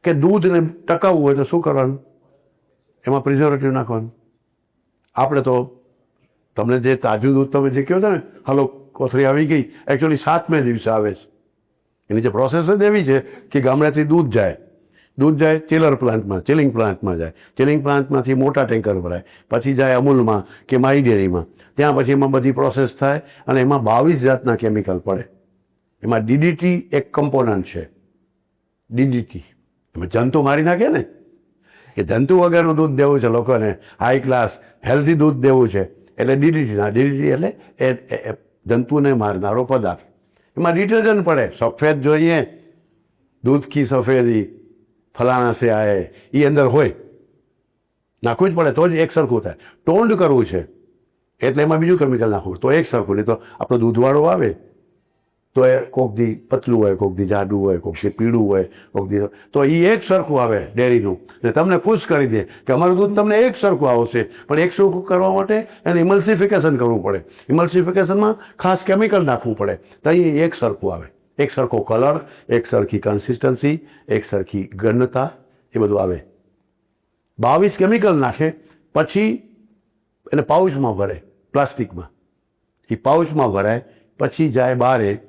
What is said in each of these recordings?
કે દૂધને ટકાવવું હોય તો શું કરવાનું? એમાં પ્રિઝર્વેટિવ નાખવાનું. આપણે તો તમને જે તાજું દૂધ તમે જે કહો છો ને, હાલો કોથળી આવી ગઈ, એકચ્યુઅલી 7મે દિવસે આવે છે. એની જે પ્રોસેસ જ એવી છે કે ગામડેથી દૂધ જાય ચિલર પ્લાન્ટમાં, ચિલિંગ પ્લાન્ટમાં જાય, ચિલિંગ પ્લાન્ટમાંથી મોટા ટેન્કર ભરાય, પછી જાય અમૂલમાં કે માઈ ડેરીમાં, ત્યાં પછી એમાં બધી પ્રોસેસ થાય અને એમાં 22 જાતના કેમિકલ પડે. એમાં ડીડીટી એક કમ્પોનન્ટ છે. ડીડીટી એમાં જંતુ મારી નાખે ને, કે જંતુ વગરનું દૂધ દેવું છે લોકોને, હાઈ ક્લાસ હેલ્ધી દૂધ દેવું છે, એટલે ડીડીટી એટલે એ જંતુને મારનારો પદાર્થ. એમાં ડિટર્જન્ટ પડે, સફેદ જોઈએ, દૂધ કી સફેદી ફલાણા સે આએ, એ અંદર હોય, નાખવું જ પડે તો જ એક સરખું થાય. ટોન્ડ કરવું છે એટલે એમાં બીજું કેમિકલ નાખવું તો એક સરખું. નહીં તો આપણો દૂધવાળો આવે તો એ કોક દી પતલું હોય, કોક દી જાડું હોય, કોક દી પીળું હોય, કોક દી તો એ એક સરખું આવે ડેરીનું, ને તમને ખુશ કરી દે કે અમારું દૂધ તમને એક સરખું આવશે. પણ એક સરખું કરવા માટે એને ઇમલ્સિફિકેશન કરવું પડે. ઇમલ્સિફિકેશનમાં ખાસ કેમિકલ નાખવું પડે તો એ એક સરખું આવે, એક સરખો કલર, એક સરખી કન્સિસ્ટન્સી, એક સરખી ઘનતા, એ બધું આવે. 22 કેમિકલ નાખે, પછી એને પાઉચમાં ભરે, પ્લાસ્ટિકમાં. એ પાઉચમાં ભરાય, પછી જાય બહારે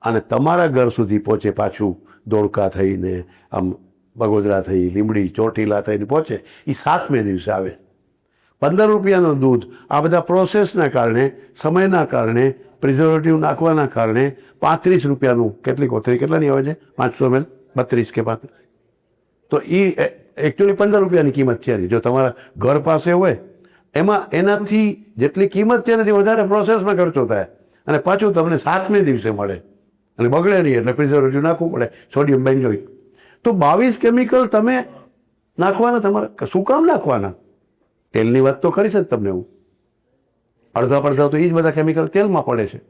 અને તમારા ઘર સુધી પહોંચે, પાછું ધોળકા થઈને, આમ બગોદરા થઈ, લીંબડી, ચોટીલા થઈને પહોંચે. એ 7મે દિવસે આવે. 15 રૂપિયાનું દૂધ આ બધા પ્રોસેસના કારણે, સમયના કારણે, પ્રિઝર્વેટિવ નાખવાના કારણે 35 રૂપિયાનું, કેટલી કોથળી કેટલાની આવે છે? 500 ml, 32 કે 35. તો એ એકચ્યુઅલી 15 રૂપિયાની કિંમત છે. જો તમારા ઘર પાસે હોય એમાં એનાથી જેટલી કિંમત છે એનાથી વધારે પ્રોસેસમાં ખર્ચો થાય, અને પાછું તમને 7મે દિવસે મળે, અને બગડે નહીં એટલે પ્રિઝર્વેટિવ નાખવું પડે, સોડિયમ બેન્ઝોઇટ. તો 22 કેમિકલ તમે નાખવાના, તમારે શું કામ નાખવાના? તેલની વાત તો કરીશ જ તમને હું. અડધા પડધા તો એ જ બધા કેમિકલ તેલમાં પડે છે.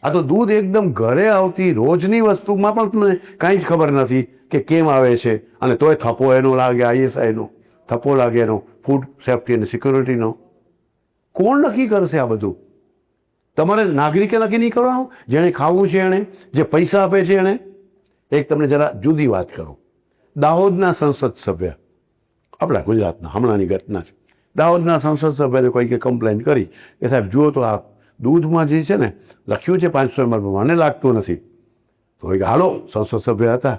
આ તો દૂધ એકદમ ઘરે આવતી રોજની વસ્તુમાં પણ તમને કાંઈ જ ખબર નથી કે કેમ આવે છે, અને તોય થપ્પો એનો લાગે, ISIનો થપ્પો લાગે, એનો ફૂડ સેફ્ટી અને સિક્યોરિટીનો. કોણ નક્કી કરશે આ બધું? તમારે નાગરિકે નક્કી નહીં કરવાનું, જેણે ખાવું છે એણે, જે પૈસા આપે છે એણે. એક તમને જરા જુદી વાત કરું. દાહોદના સંસદ સભ્ય, આપણા ગુજરાતના, હમણાંની ઘટના છે. દાહોદના સંસદ સભ્યને કોઈકે કમ્પ્લેન કરી કે સાહેબ જુઓ તો આ દૂધમાં જે છે ને લખ્યું છે 500 ml, મને લાગતું નથી. તો કે હાલો, સંસદ સભ્ય હતા,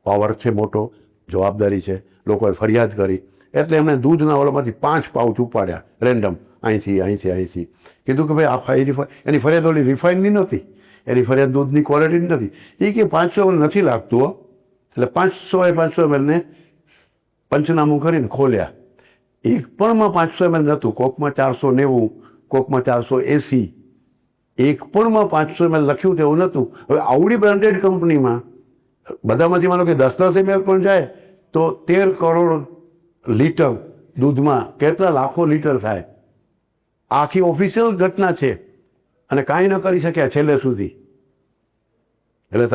પાવર છે મોટો, જવાબદારી છે, લોકોએ ફરિયાદ કરી એટલે એમણે દૂધના ઓલામાંથી 5 પાઉચ ઉપાડ્યા રેન્ડમ, અહીંથી. કીધું કે ભાઈ આ એની ફરિયાદ ઓલી રિફાઇનની નહોતી, એની ફરિયાદ દૂધની ક્વોલિટીની નથી. એ કે 500 ml નથી લાગતું હો. એટલે 500 ml ને પંચનામું કરીને ખોલ્યા. એક પણમાં 500 ml નહોતું, કોકમાં 490, કોકમાં 480, એક પણમાં 500 ml લખ્યું તેવું નહોતું. હવે આવડી બ્રાન્ડેડ કંપનીમાં બધામાંથી માનો કે 10 ml પણ જાય તો 13 કરોડ લીટર દૂધમાં કેટલા લાખો લીટર થાય. આખી ઓફિશિયલ ઘટના છે, અને કાંઈ ન કરી શક્યા છેલ્લે સુધી. એટલે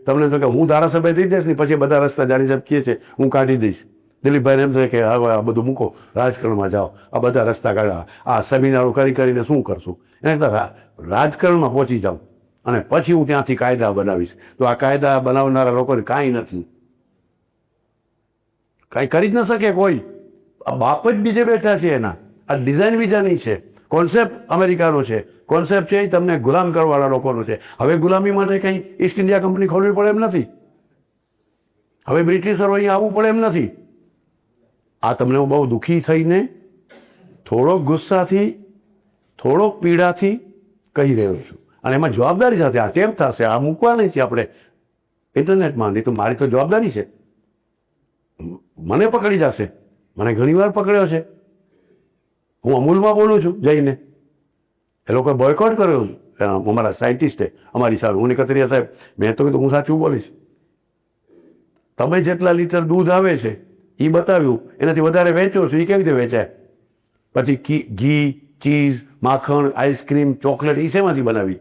તમને તો કે હું ધારાસભ્ય થઈ જઈશ ને પછી બધા રસ્તા જાણી સાહેબ કહે છે હું કાઢી દઈશ. દિલીપભાઈને એમ થાય કે હવે આ બધું મૂકો, રાજકારણમાં જાઓ, આ બધા રસ્તા કાઢવા, આ સેમિનારો કરીને શું કરશું? એને રાજકારણમાં પહોંચી જાઉં અને પછી હું ત્યાંથી કાયદા બનાવીશ. તો આ કાયદા બનાવનારા લોકોને કાંઈ નથી, કાંઈ કરી જ ન શકે કોઈ. આ બાપ જ બીજે બેઠા છે એના. આ ડિઝાઇન બીજાની છે, કોન્સેપ્ટ અમેરિકાનો છે, કોન્સેપ્ટ છે એ તમને ગુલામ કરવાવાળા લોકોનો છે. હવે ગુલામી માટે કંઈ ઈસ્ટ ઇન્ડિયા કંપની ખોલવી પડે એમ નથી, હવે બ્રિટિશરો અહીં આવવું પડે એમ નથી. આ તમને હું બહુ દુઃખી થઈને, થોડોક ગુસ્સાથી, થોડોક પીડાથી કહી રહ્યો છું, અને એમાં જવાબદારી સાથે. આ ટેપ થશે, આ મૂકવા નહીં છે આપણે ઇન્ટરનેટમાં, નહીં તો મારી તો જવાબદારી છે. મને પકડી જશે, મને ઘણીવાર પકડ્યો છે. હું અમૂલમાં બોલું છું જઈને, એ લોકોએ બોયકોટ કર્યો અમારા સાયન્ટિસ્ટે અમારી સામે. હું કતરિયા સાહેબ, મેં તો કીધું હું સાચું બોલીશ, તમે જેટલા લીટર દૂધ આવે છે એ બતાવ્યું, એનાથી વધારે વેચો છો, એ કેવી રીતે વેચાય? પછી ઘી, ચીઝ, માખણ, આઈસ્ક્રીમ, ચોકલેટ એ શેમાંથી બનાવી?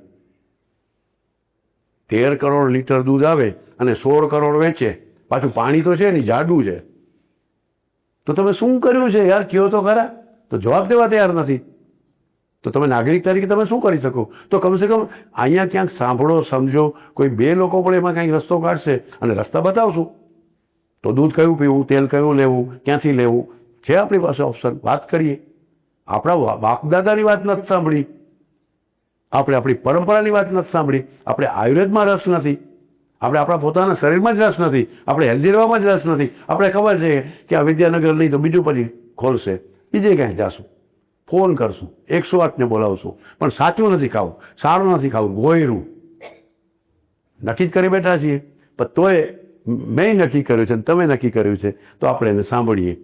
13 કરોડ લીટર દૂધ આવે અને 16 કરોડ વેચે, પાછું પાણી તો છે ને જાડું છે. તો તમે શું કર્યું છે યાર, કયો તો ખરા. તો જવાબ દેવા તૈયાર નથી. તો તમે નાગરિક તરીકે તમે શું કરી શકો? તો કમસે કમ અહીંયા ક્યાંક સાંભળો, સમજો, કોઈ 2 લોકો પણ એમાં કંઈક રસ્તો કાઢશે અને રસ્તા બતાવશું. તો દૂધ કયું પીવું, તેલ કયું લેવું, ક્યાંથી લેવું, છે આપણી પાસે ઓપ્શન. વાત કરીએ. આપણા બાપદાદાની વાત નથી સાંભળી, આપણે આપણી પરંપરાની વાત નથી સાંભળી, આપણે આયુર્વેદમાં રસ નથી, આપણે આપણા પોતાના શરીરમાં જ રસ નથી, આપણે હેલ્ધી રહેવામાં જ રસ નથી. આપણે ખબર છે કે આ વિદ્યાનગર નહીં તો બીજું પછી ખોલશે, બીજે ક્યાંય જાશું, ફોન કરશું, 108ને બોલાવશું, પણ સાચું નથી ખાવું, સારું નથી ખાવું, ગોયરું નક્કી જ કરી બેઠા છીએ. પણ તોય મેં નક્કી કર્યું છે અને તમે નક્કી કર્યું છે, તો આપણે એને સાંભળીએ.